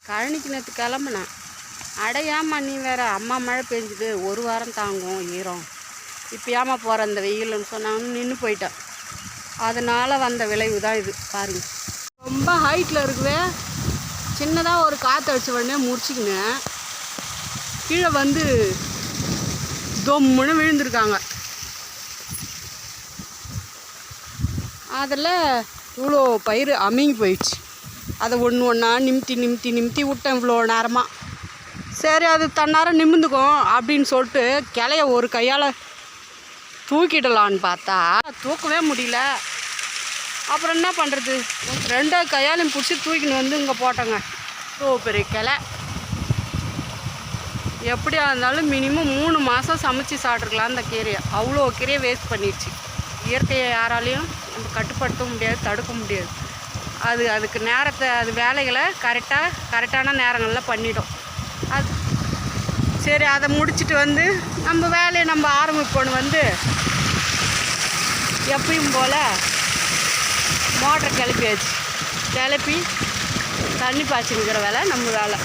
கழனிக்கு நேற்று கிளம்புனேன். அடையாமல் நீ வேறு அம்மா மழை பெஞ்சுது 1 வாரம் தாங்கும் ஈரம், இப்போ ஏமா போகிற இந்த வெயில்னு சொன்னாங்கன்னு நின்று போயிட்டேன். அதனால் வந்த விளைவு தான் இது பாருங்க. ரொம்ப ஹைட்டில் இருக்குவே. சின்னதாக ஒரு காற்று அடித்த உடனே முடிச்சிக்கினேன் கீழே வந்து தொம்முன்னு விழுந்திருக்காங்க. அதில் இவ்வளோ பயிர் அமுங்கி போயிடுச்சு. அதை ஒன்று ஒன்றா நிமித்தி விட்டேன் இவ்வளோ நேரமாக. சரி அது தன்னாரம் நிமிந்துக்கும் அப்படின்னு சொல்லிட்டு கிளைய ஒரு கையால் தூக்கிடலான்னு பார்த்தா தூக்கவே முடியல. அப்புறம் என்ன பண்ணுறது, 2 கையாலையும் பிடிச்சி தூக்கின்னு வந்து இங்கே போட்டோங்க. இவ்வளோ பெரிய கிளை. எப்படியா இருந்தாலும் மினிமம் 3 மாதம் சமைச்சு சாப்பிட்ருக்கலாம் அந்த கீரையை. அவ்வளோ கீரையை வேஸ்ட் பண்ணிடுச்சு. இயற்கையை யாராலையும் நம்ம கட்டுப்படுத்த முடியாது, தடுக்க முடியாது. அதுக்கு நேரத்தை அது வேலைகளை கரெக்டான நேரங்களில் பண்ணிடும். அது சரி, அதை முடிச்சுட்டு வந்து நம்ம வேலையை நம்ம ஆரம்பிப்போன்னு வந்து எப்பயும் போல் மோட்டரை கிளப்பி தண்ணி பாய்ச்சிக்கிற வேலை நம்ம வேலை.